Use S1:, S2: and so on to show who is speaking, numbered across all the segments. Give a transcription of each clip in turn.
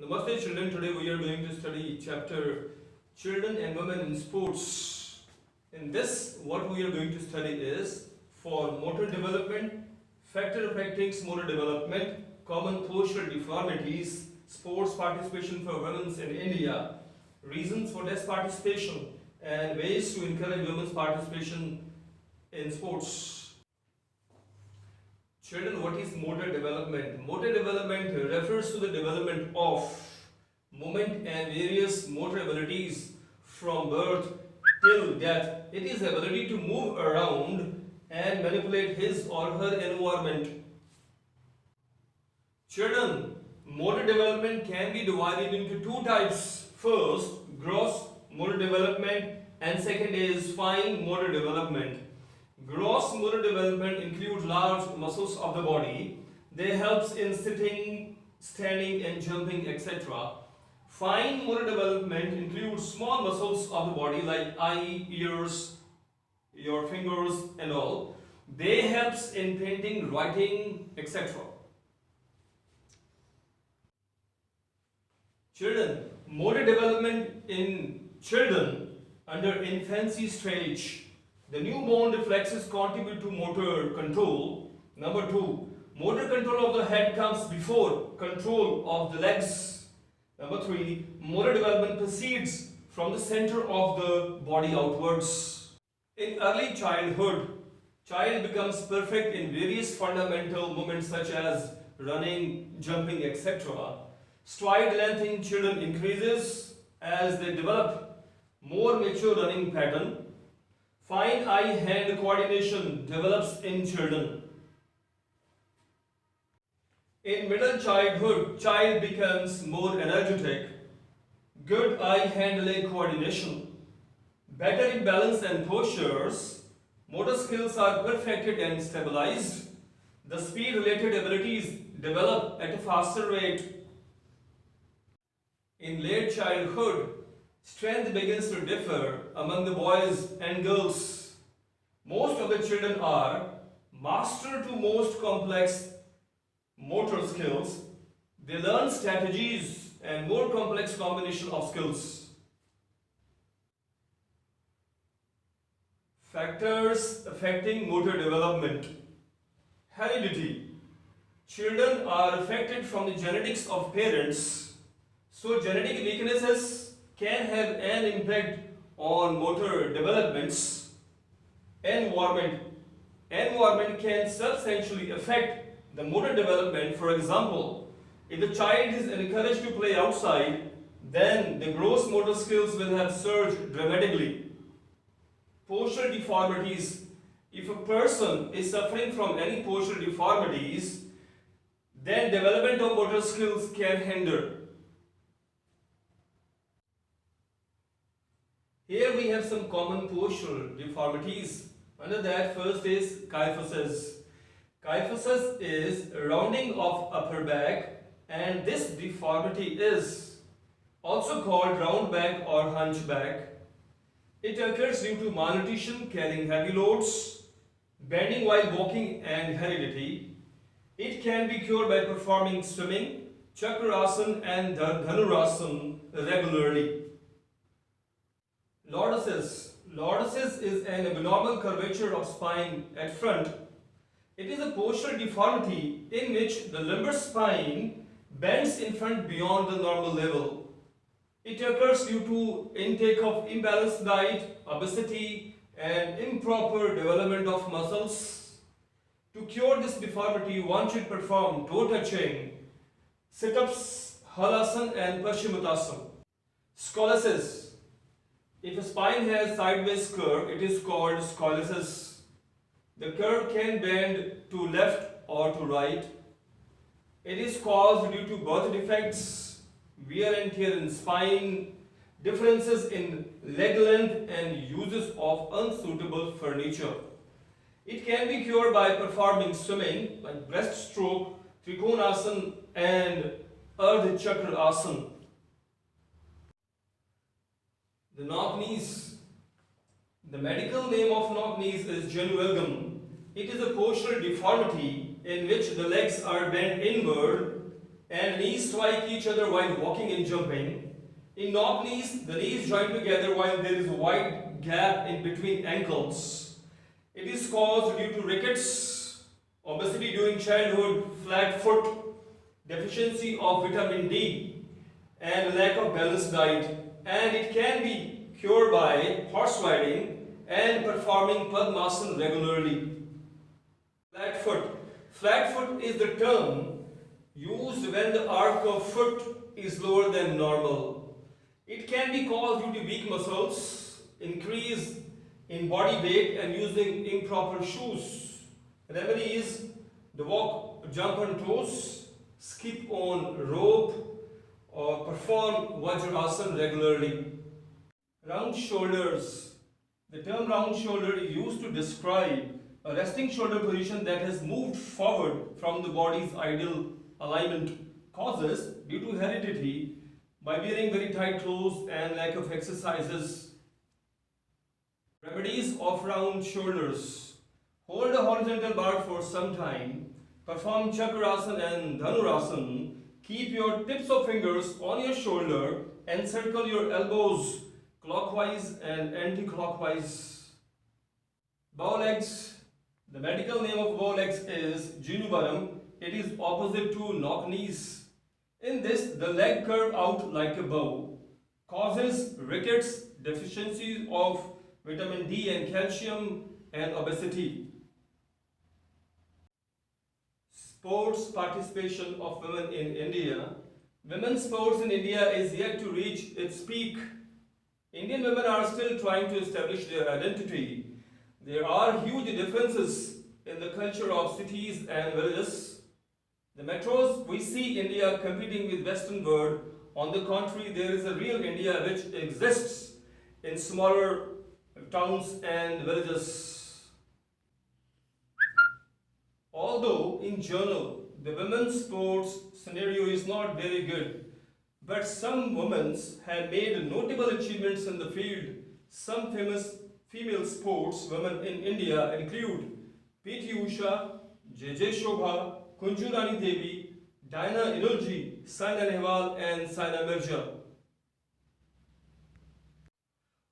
S1: Namaste children, today we are going to study chapter Children and Women in Sports. In this, what we are going to study is for motor development, factor affecting motor development, common postural deformities, sports participation for women in India, reasons for this participation, and ways to encourage women's participation in sports. Children, what is motor development? Motor development refers to the development of movement and various motor abilities from birth till death. It is the ability to move around and manipulate his or her environment. Children, motor development can be divided into two types. First, gross motor development, and second is fine motor development. Gross motor development includes large muscles of the body. They help in sitting, standing and jumping, etc. Fine motor development includes small muscles of the body like eye, ears, your fingers and all. They help in painting, writing, etc. Children, motor development in children under infancy stage. The newborn reflexes contribute to motor control. Number 2, motor control of the head comes before control of the legs. Number 3, motor development proceeds from the center of the body outwards. In early childhood, child becomes perfect in various fundamental movements such as running, jumping, etc. Stride length in children increases as they develop more mature running pattern. Fine eye-hand coordination develops in children. In middle childhood, child becomes more energetic. Good eye-hand-leg coordination. Better in balance and postures. Motor skills are perfected and stabilized. The speed-related abilities develop at a faster rate. In late childhood, strength begins to differ among the boys and girls. Most of the children are master to most complex motor skills. They learn strategies and more complex combination of skills. Factors affecting motor development. Heredity. Children are affected from the genetics of parents, so genetic weaknesses can have an impact on motor developments. Environment can substantially affect the motor development. For example, if the child is encouraged to play outside, then the gross motor skills will have surged dramatically. Postural deformities. If a person is suffering from any postural deformities, then development of motor skills can hinder. Here we have some common postural deformities. Under that, first is kyphosis. Kyphosis is rounding of upper back, and this deformity is also called round back or hunchback. It occurs due to malnutrition, carrying heavy loads, bending while walking, and heredity. It can be cured by performing swimming, chakrasana and dhanurasana regularly. Lordosis. Lordosis is an abnormal curvature of spine at front. It is a postural deformity in which the lumbar spine bends in front beyond the normal level. It occurs due to intake of imbalanced diet, obesity, and improper development of muscles. To cure this deformity, one should perform toe touching, sit-ups, halasana, and paschimottanasana. Scoliosis. If a spine has sideways curve, it is called scoliosis. The curve can bend to left or to right. It is caused due to birth defects, wear and tear in spine, differences in leg length, and uses of unsuitable furniture. It can be cured by performing swimming like breaststroke, trikonasana, and ardha chakra asana. The knock knees. The medical name of knock knees is genu valgum. It is a postural deformity in which the legs are bent inward and knees strike each other while walking and jumping. In knock knees, the knees join together while there is a wide gap in between ankles. It is caused due to rickets, obesity during childhood, flat foot, deficiency of vitamin D, and lack of balanced diet. And it can be cured by horse riding and performing Padmasana regularly. Flat foot. Flat foot is the term used when the arc of foot is lower than normal. It can be caused due to weak muscles, increase in body weight, and using improper shoes. Remedies: the walk, jump on toes, skip on rope, or perform Vajrasana regularly. Round shoulders. The term round shoulder is used to describe a resting shoulder position that has moved forward from the body's ideal alignment. Causes due to heredity, by wearing very tight clothes and lack of exercises. Remedies of round shoulders: hold a horizontal bar for some time, perform Chakrasana and Dhanurasana, keep your tips of fingers on your shoulder and circle your elbows clockwise and anti-clockwise. Bow legs. The medical name of bow legs is Jinuvaram. It is opposite to knock knees. In this, the leg curve out like a bow. Causes rickets, deficiencies of vitamin D and calcium, and obesity. Sports participation of women in India. Women's sports in India is yet to reach its peak. Indian women are still trying to establish their identity. There are huge differences in the culture of cities and villages. The metros, we see India competing with Western world. On the contrary, there is a real India which exists in smaller towns and villages. Although in general, the women's sports scenario is not very good, but some women have made notable achievements in the field. Some famous female sports women in India include P.T. Usha, J.J. Shobha, Kunju Rani Devi, Diana Inulji, Saina Nehwal, and Saina Mirza.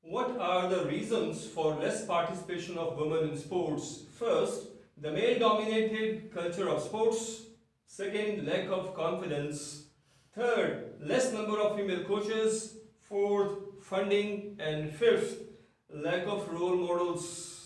S1: What are the reasons for less participation of women in sports? First, the male-dominated culture of sports. Second, lack of confidence. Third, less number of female coaches. Fourth, funding. And fifth, lack of role models.